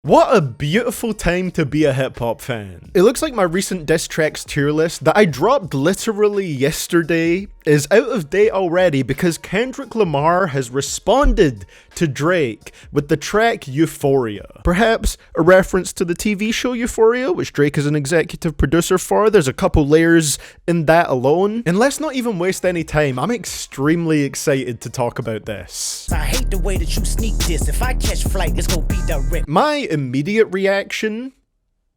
What a beautiful time to be a hip-hop fan. It looks like my recent diss tracks tier list that I dropped literally yesterday is out of date already because Kendrick Lamar has responded to Drake with the track Euphoria. Perhaps a reference to the TV show Euphoria, which Drake is an executive producer for. There's a couple layers in that alone. And let's not even waste any time. I'm extremely excited to talk about this. I hate the way that you sneak this. If I catch flight, it's gonna be direct. My immediate reaction: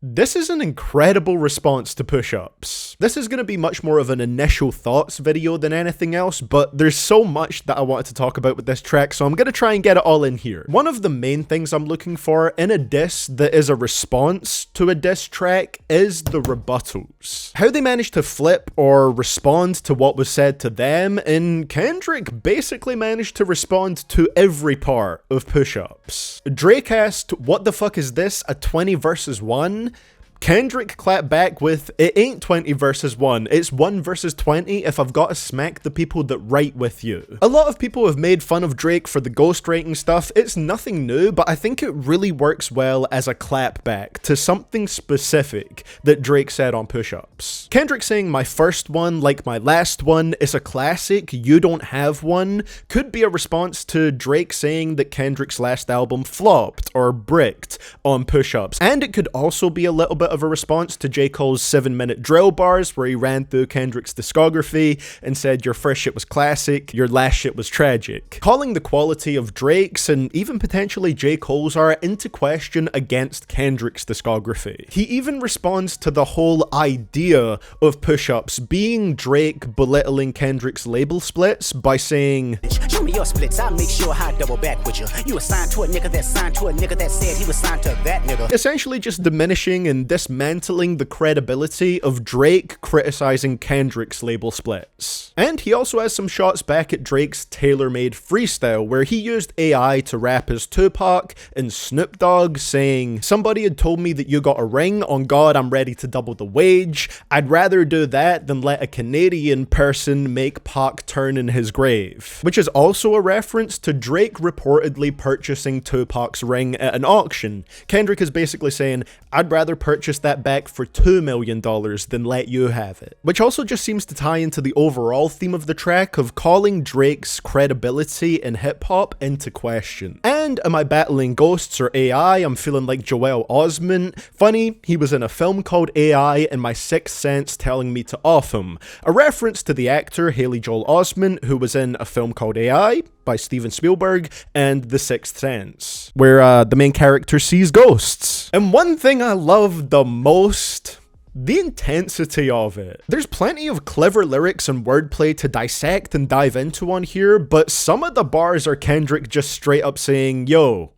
this is an incredible response to push-ups. This is going to be much more of an initial thoughts video than anything else, but there's so much that I wanted to talk about with this track, so I'm going to try and get it all in here. One of the main things I'm looking for in a diss that is a response to a diss track is the rebuttals. How they manage to flip or respond to what was said to them, and Kendrick basically managed to respond to every part of push-ups. Drake asked, "What the fuck is this, a 20 versus 1? Kendrick clapped back with, "It ain't 20 versus 1, it's 1 versus 20 if I've got to smack the people that write with you." A lot of people have made fun of Drake for the ghostwriting stuff. It's nothing new, but I think it really works well as a clap back to something specific that Drake said on push-ups. Kendrick saying "my first one, like my last one, is a classic, you don't have one," could be a response to Drake saying that Kendrick's last album flopped or bricked on push-ups. And it could also be a little bit of a response to J. Cole's 7-minute drill bars where he ran through Kendrick's discography and said your first shit was classic, your last shit was tragic. Calling the quality of Drake's and even potentially J. Cole's art into question against Kendrick's discography. He even responds to the whole idea of push-ups being Drake belittling Kendrick's label splits by saying, "Show me your splits, I'll make sure I double back with you. You was signed to a nigga that signed to a nigga that said he was signed to that nigga." Essentially just diminishing and dismantling the credibility of Drake criticizing Kendrick's label splits. And he also has some shots back at Drake's tailor-made freestyle where he used AI to rap as Tupac and Snoop Dogg, saying, "Somebody had told me that you got a ring, on God I'm ready to double the wage. I'd rather do that than let a Canadian person make Pac turn in his grave." Which is also a reference to Drake reportedly purchasing Tupac's ring at an auction. Kendrick is basically saying, "I'd rather purchase that back for $2 million than let you have it." Which also just seems to tie into the overall theme of the track of calling Drake's credibility in hip-hop into question. And am I battling ghosts or AI? I'm feeling like Joel Osment. Funny, he was in a film called AI and my sixth sense telling me to off him. A reference to the actor Haley Joel Osment, who was in a film called AI by Steven Spielberg and The Sixth Sense, where the main character sees ghosts. And one thing I love the most: the intensity of it. There's plenty of clever lyrics and wordplay to dissect and dive into on here, but some of the bars are Kendrick just straight up saying, "Yo,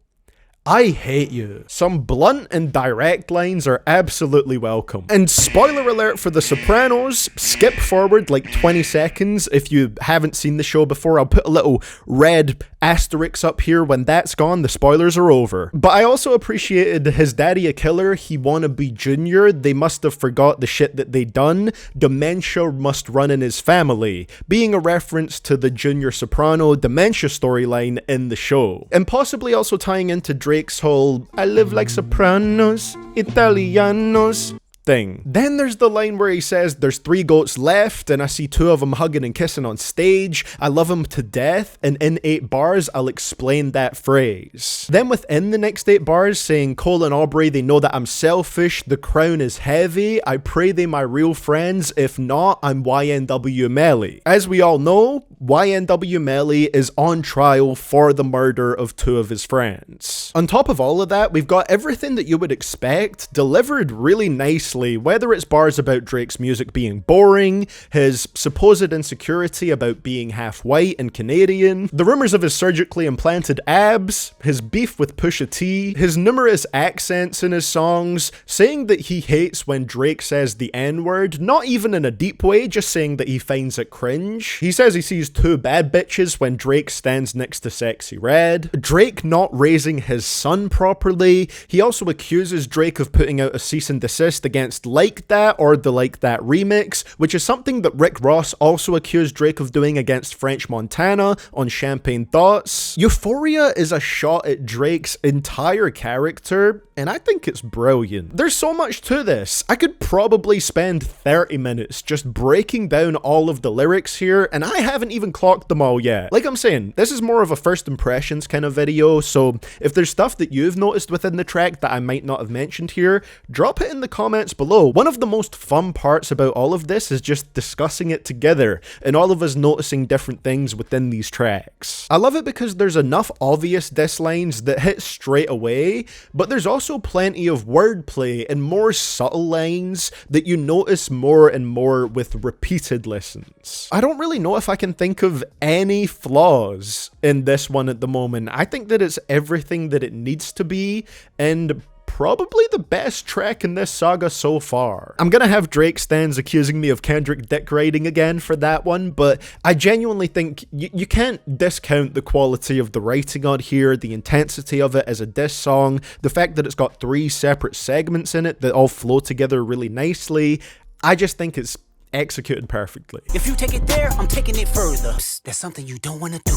I hate you." Some blunt and direct lines are absolutely welcome. And spoiler alert for The Sopranos, skip forward like 20 seconds if you haven't seen the show before. I'll put a little red asterisk up here. When that's gone, the spoilers are over. But I also appreciated his daddy a killer, he wanna be Junior, they must have forgot the shit that they done, dementia must run in his family, being a reference to the Junior Soprano dementia storyline in the show. And possibly also tying into Drake's whole "I live like Sopranos, Italianos" thing. Then there's the line where he says there's 3 goats left and I see 2 of them hugging and kissing on stage. I love them to death, and in 8 bars I'll explain that phrase. Then within the next 8 bars saying Cole and Aubrey, they know that I'm selfish, the crown is heavy, I pray they my real friends, if not I'm YNW Melly. As we all know, YNW Melly is on trial for the murder of 2 of his friends. On top of all of that, we've got everything that you would expect delivered really nicely, whether it's bars about Drake's music being boring, his supposed insecurity about being half white and Canadian, the rumors of his surgically implanted abs, his beef with Pusha T, his numerous accents in his songs, saying that he hates when Drake says the N-word, not even in a deep way, just saying that he finds it cringe. He says he sees two bad bitches when Drake stands next to Sexy Red, Drake not raising his son properly. He also accuses Drake of putting out a cease and desist against Like That or the Like That remix, which is something that Rick Ross also accused Drake of doing against French Montana on Champagne Thoughts. Euphoria is a shot at Drake's entire character, and I think it's brilliant. There's so much to this. I could probably spend 30 minutes just breaking down all of the lyrics here, and I haven't even clocked them all yet. Like I'm saying, this is more of a first impressions kind of video, so if there's stuff that you've noticed within the track that I might not have mentioned here, drop it in the comments below. One of the most fun parts about all of this is just discussing it together, and all of us noticing different things within these tracks. I love it because there's enough obvious diss lines that hit straight away, but there's also plenty of wordplay and more subtle lines that you notice more and more with repeated listens. I don't really know if I can think of any flaws in this one at the moment. I think that it's everything that it needs to be, and probably the best track in this saga so far. I'm gonna have Drake stans accusing me of Kendrick dick riding again for that one, but I genuinely think you can't discount the quality of the writing on here, the intensity of it as a diss song, the fact that it's got 3 separate segments in it that all flow together really nicely. I just think it's executed perfectly. If you take it there, I'm taking it further. Psst, that's something you don't want to do.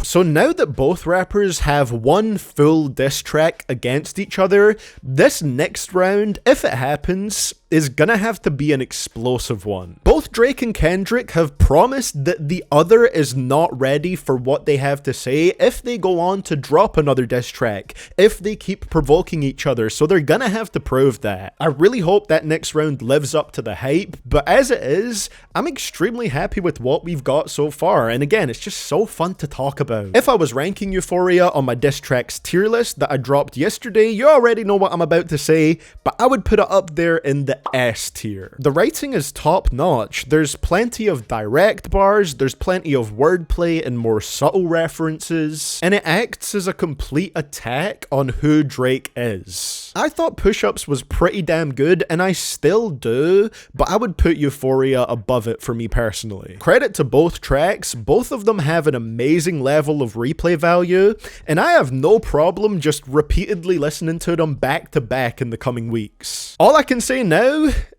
So now that both rappers have one full diss track against each other, this next round, if it happens, is gonna have to be an explosive one. Both Drake and Kendrick have promised that the other is not ready for what they have to say if they go on to drop another diss track, if they keep provoking each other, so they're gonna have to prove that. I really hope that next round lives up to the hype, but as it is, I'm extremely happy with what we've got so far, and again, it's just so fun to talk about. If I was ranking Euphoria on my diss tracks tier list that I dropped yesterday, you already know what I'm about to say, but I would put it up there in the S tier. The writing is top notch. There's plenty of direct bars, there's plenty of wordplay and more subtle references, and it acts as a complete attack on who Drake is. I thought Push Ups was pretty damn good, and I still do, but I would put Euphoria above it for me personally. Credit to both tracks, both of them have an amazing level of replay value, and I have no problem just repeatedly listening to them back to back in the coming weeks. All I can say now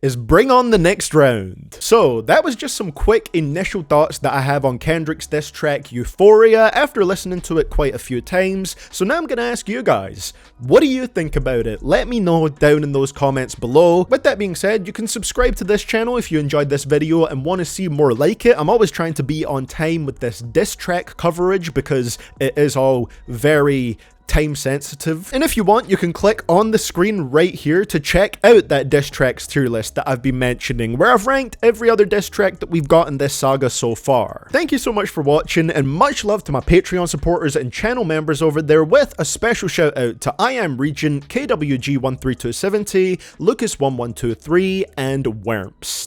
is bring on the next round. So that was just some quick initial thoughts that I have on Kendrick's diss track Euphoria after listening to it quite a few times. So now I'm gonna ask you guys, what do you think about it? Let me know down in those comments below. With that being said, you can subscribe to this channel if you enjoyed this video and want to see more like it. I'm always trying to be on time with this diss track coverage because it is all very time sensitive. And if you want, you can click on the screen right here to check out that diss tracks tier list that I've been mentioning, where I've ranked every other diss track that we've got in this saga so far. Thank you so much for watching, and much love to my Patreon supporters and channel members over there, with a special shout out to I Am Regent, KWG13270, Lucas1123, and Wurmps.